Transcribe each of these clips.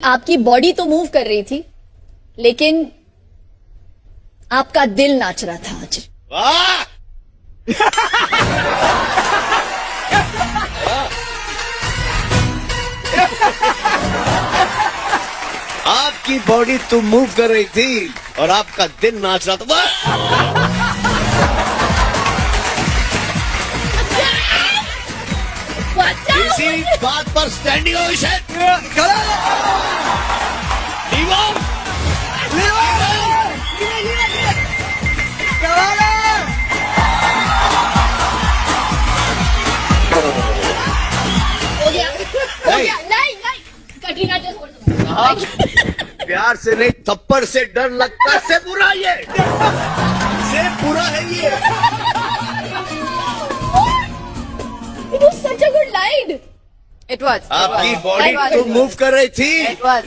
आपकी बॉडी तो मूव कर रही थी, लेकिन आपका दिल नाच रहा था आज। वाह! आपकी बॉडी तो मूव कर रही थी और आपका दिल नाच रहा था। वाह! इसी बात पर स्टैंडिंग ओवेशन। हो गया, नहीं कटरीना प्यार से नहीं, थप्पड़ से डर लगता है। से बुरा ये, से बुरा है ये। It was such a good line. It was. आपकी बॉडी तो मूव कर रही थी,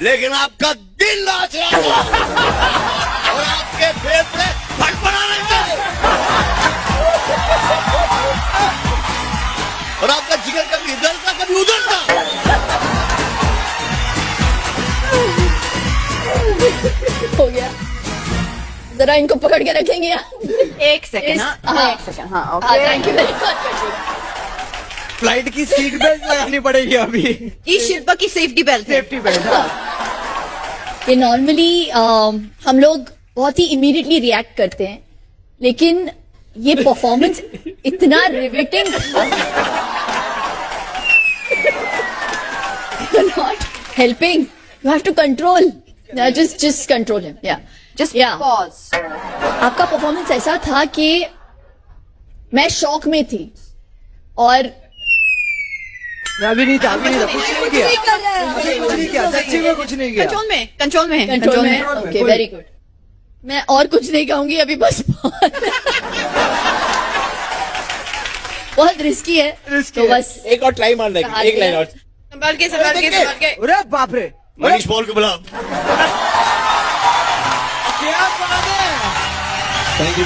लेकिन आपका दिल नाच रहा था और आपके फेफड़े फटफड़ा रहे थे और आपका जिगर कभी इधर था कभी उधर था। हो गया, जरा इनको पकड़ के रखेंगे आप। एक सेकंड, हाँ एक सेकंड, हाँ okay. Thank you very much. Flight की सीट बेल्ट लगानी पड़ेगी अभी। ये शिल्पा की सेफ्टी बेल्ट है। Safety belt. ये नॉर्मली हम लोग बहुत ही इमीडिएटली रिएक्ट करते हैं, लेकिन ये परफॉर्मेंस इतना रिवेटिंग था। Not helping, you have to control, just control him. या जस्ट Yeah. पॉज। आपका परफॉर्मेंस ऐसा था कि मैं शॉक में थी और अभी नहीं था, कुछ नहीं किया, कुछ नहीं किया, सच्ची में कुछ नहीं किया। कंट्रोल में, कंट्रोल में है, कंट्रोल में। control में, ओके कोई- वेरी गुड। मैं और कुछ नहीं कहूंगी अभी, बस बहुत रिस्की है, Risky तो है। बस एक और ट्राई मारने की, एक लाइन और। संभाल के, संभाल के, संभाल के। अरे बाप रे, मनीष पॉल को बुलाओ। क्या बात है। Thank you.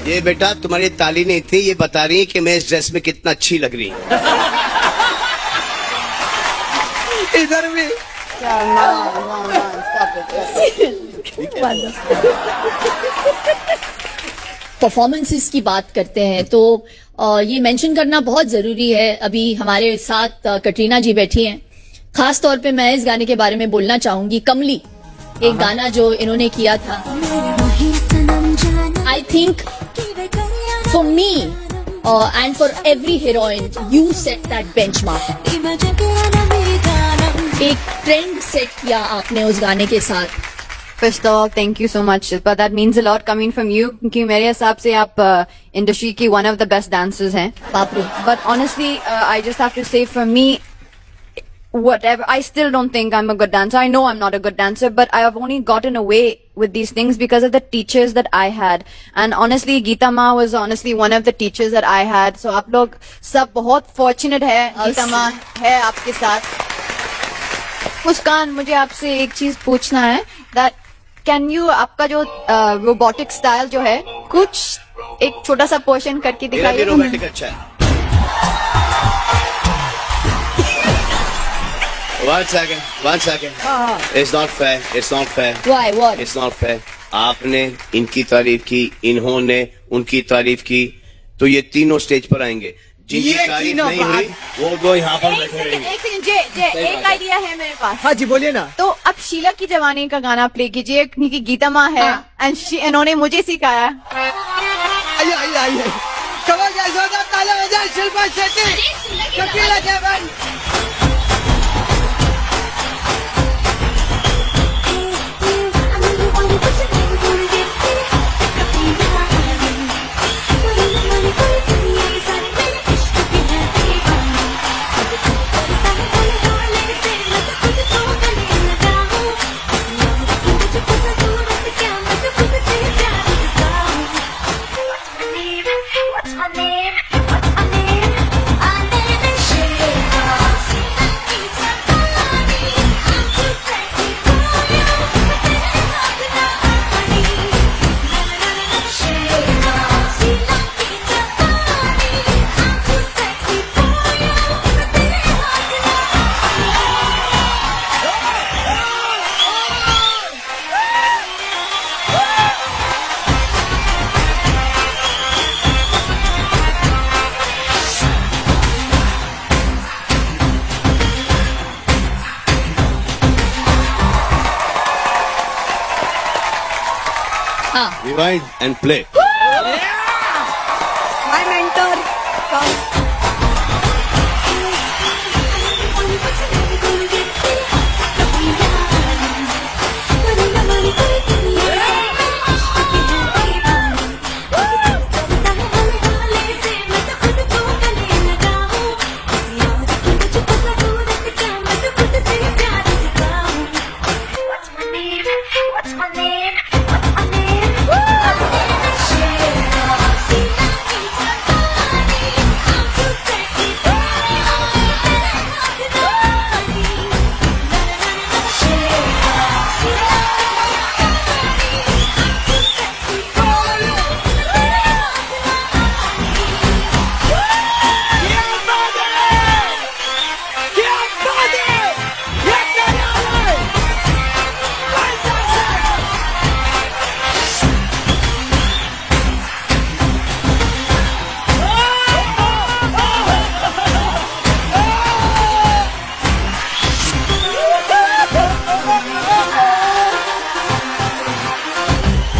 ये बेटा तुम्हारी ताली नहीं थी, ये बता रही है कि मैं इस ड्रेस में कितना अच्छी लग रही हूँ। इधर भी परफॉर्मेंसेस की बात करते हैं तो ये मेंशन करना बहुत जरूरी है। अभी हमारे साथ कटरीना जी बैठी हैं, खास तौर पे मैं इस गाने के बारे में बोलना चाहूंगी। कमली एक गाना जो इन्होंने किया था, I think for me and for every heroine you set that benchmark. एक ट्रेंड सेट किया आपने उस गाने के साथ। First of all, thank you so much, Shilpa. That means a lot coming from you. क्योंकि मेरे हिसाब से आप इंडस्ट्री की one of the best dancers हैं. बाप रे। But honestly, I just have to say, for me, whatever, I still don't think I'm a good dancer. I know I'm not a good dancer, but I have only gotten away with these things because of the teachers that I had. And honestly, Geeta Ma was honestly one of the teachers that I had. So आप लोग सब बहुत fortunate है, Geeta Ma है आपके साथ. मुस्कान, मुझे आपसे एक चीज पूछना है, that can you, आपका जो रोबोटिक स्टाइल जो है, कुछ एक छोटा सा पोर्शन करके मेरा भी दिखाइए। रोमांटिक अच्छा है। One second. It's not fair. It's not fair. Why? What? It's not fair. आपने इनकी तारीफ की, इन्होंने उनकी तारीफ की, तो ये तीनों स्टेज पर आएंगे। जिनकी ये तारीफ तीनों नहीं हुई, वो दो यहाँ पर बैठे रहेंगे। एक सेकंड, जे एक आइडिया है मेरे पास। हाँ जी बोलिए ना। तो अब शीला की जवानी का गाना प्ले कीजिए, क्योंकि गीता माँ है एंड इन्होंने मुझे सिखाया। आइए आइए आइए, कमर कैसे होता, ताले बजाए शिल्पा शेट्टी, कपिला देवन। What's my name? What's my name? My name is Shiva. हाँ rewind and play. My mentor. What's my name? What's my name?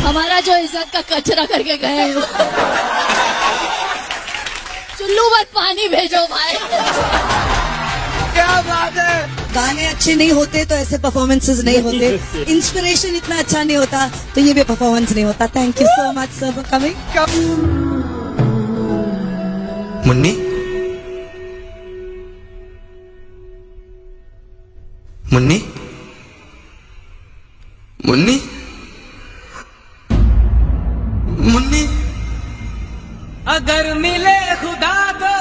हमारा जो इज्जत का कचरा करके गए हैं चुल्लू मत पानी भेजो भाई. क्या बात है. गाने अच्छे नहीं होते तो ऐसे परफॉर्मेंसेस नहीं होते, इंस्पिरेशन इतना अच्छा नहीं होता तो ये भी परफॉर्मेंस नहीं होता. Thank you so much sir for coming. Munni Munni Munni Munni अगर मिले खुदा को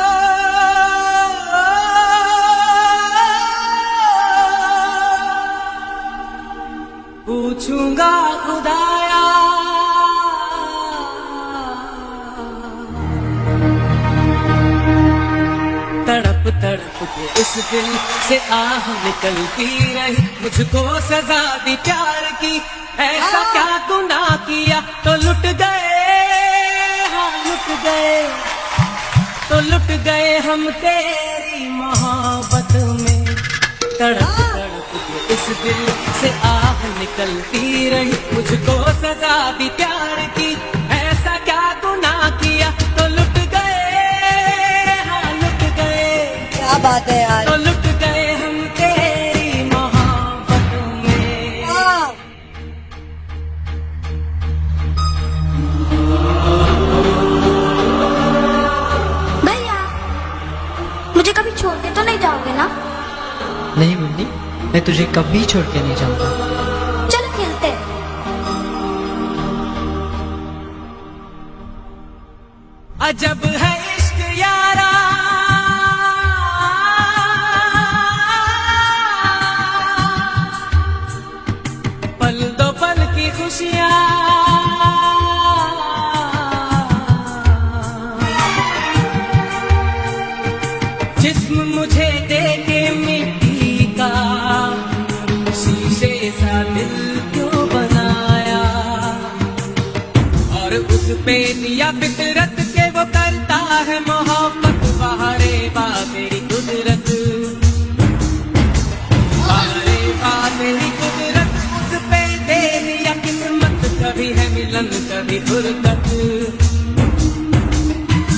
पूछूंगा खुदाया तड़प तड़प के इस दिल से आह निकलती रही, मुझको सजा दी प्यार की, ऐसा क्या गुनाह किया तो लुट गए, हाँ लुट गए, तो लुट गए हम तेरी मोहब्बत में. तड़प तड़प के इस दिल से आह निकलती रही, मुझको सजा दी प्यार की, ऐसा क्या गुनाह किया तो लुट गए, हाँ लुट गए, क्या बात है यार. तो लुट गए हम तेरी मोहब्बत में. भैया मुझे कभी छोड़ के तो नहीं जाओगे ना? नहीं मुन्नी, मैं तुझे कभी छोड़ के नहीं जाऊंगा. चलो खेलते हैं. अजब है इश्क यारा, पल दो पल की खुशियाँ, जिस्म मुझे दे के मिट्टी का, शीशे सा दिल क्यों बनाया, और उस पे दिया फितरत के वो करता है मोहब्बत, बहारे बा तेरी कुदरत, बहारे बा तेरी कुदरत, उस पे दे दिया किस्मत, कभी है मिलन कभी फुरकत,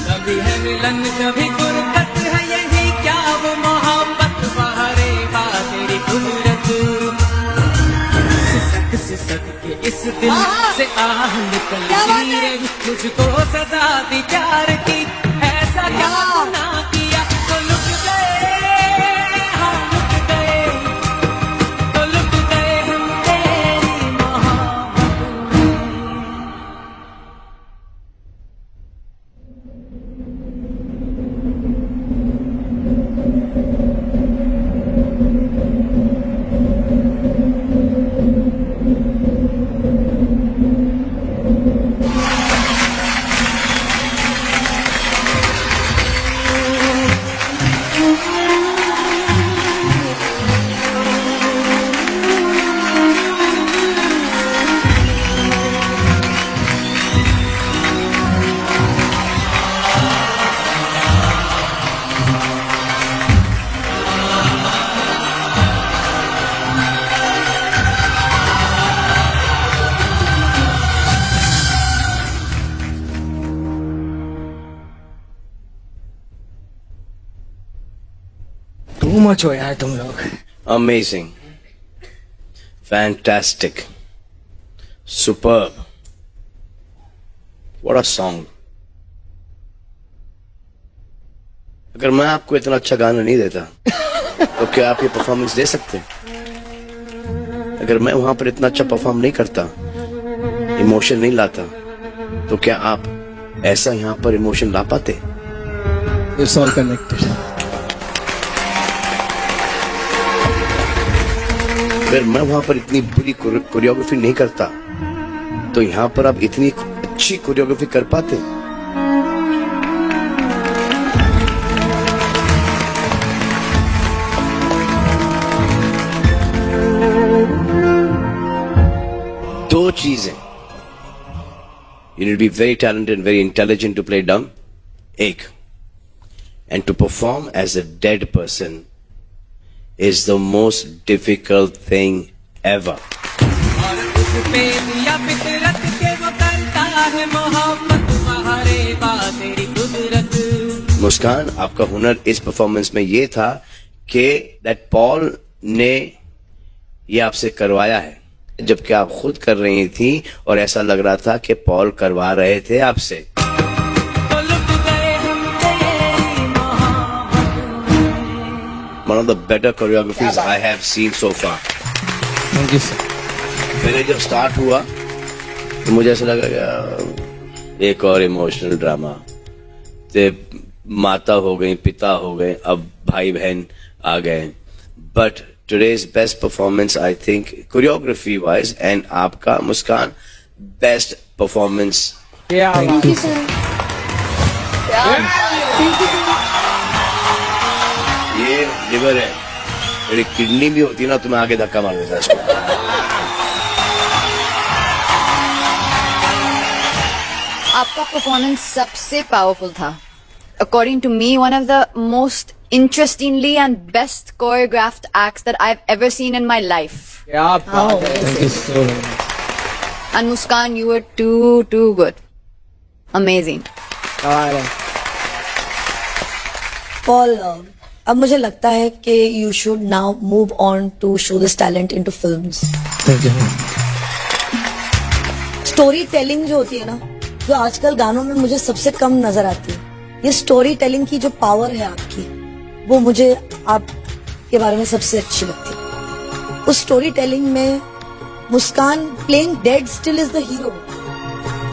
कभी है मिलन कभी फुरकत, है यही क्या वो मोहब्बत, बहारे बा तेरी कुदरत. सिसक सिसक के इस दिल से आह निकलती रही, मुझको सजा दी प्यार की, ऐसा क्या गुनाह किया तो लुट गए, हाँ लुट गए, तो लुट गए हम तेरी मोहब्बत में. पहुंच हो यार तुम लोग. Amazing. Fantastic. Superb. What a song. अगर मैं आपको इतना अच्छा गाना नहीं देता तो क्या आप ये परफॉर्मेंस दे सकते? अगर मैं वहां पर इतना अच्छा परफॉर्म नहीं करता, इमोशन नहीं लाता, तो क्या आप ऐसा यहाँ पर इमोशन ला पाते? It's all connected. अगर मैं वहां पर इतनी बुरी कोरियोग्राफी नहीं करता तो यहाँ पर आप इतनी अच्छी कोरियोग्राफी कर पाते? दो चीजें. You need to be very talented and very intelligent to play dumb. एक. And to perform as a dead person is the most difficult thing ever. और उस पे दिया फितरत के वो करता है मोहब्बत बहारे बा तेरी कुदरत. मुस्कान, आपका हुनर इस परफॉर्मेंस में ये था कि दैट पॉल ने ये आपसे करवाया है, जबकि आप खुद कर रही थी और ऐसा लग रहा था कि पॉल करवा रहे थे आपसे. तो लुट गए हम तेरी मोहब्बत में. One of the better choreographies I have seen so far. Thank you, sir. पहले जब स्टार्ट हुआ तो मुझे ऐसा लगा कि एक और इमोशनल ड्रामा. माता हो गई, पिता हो गए, अब भाई बहन आ गए. But today's best performance, I think, choreography wise, and आपका मुस्कान best performance. Yeah. Thank you, sir. ये लिवर है, मेरी किडनी भी होती ना तो मैं आगे धक्का मार देता इसको. आपका परफॉर्मेंस सबसे पावरफुल था. According to me, one of the most interestingly and best choreographed acts that I've ever seen in my life. Yeah. Thank you so much. And Muskan, you were too good. Amazing. Paul, अब मुझे लगता है कि you should now move on to show this talent into films. Thank you. Story telling जो होती है ना, जो आजकल गानों में मुझे सबसे कम नजर आती है, ये स्टोरी टेलिंग की जो पावर है आपकी, वो मुझे आपके बारे में सबसे अच्छी लगती है. उस स्टोरी टेलिंग में Muskan playing dead still is the hero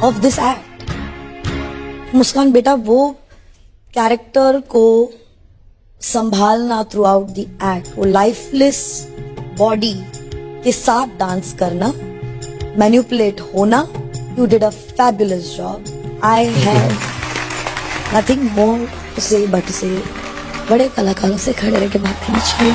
of this act. Muskan बेटा, वो कैरेक्टर को संभालना थ्रू आउट द एक्ट, वो लाइफलेस बॉडी के साथ डांस करना, मैनिपुलेट होना, you did a fabulous job. I have nothing more to say but say बड़े कलाकारों से खड़े रह के बात करनी चाहिए.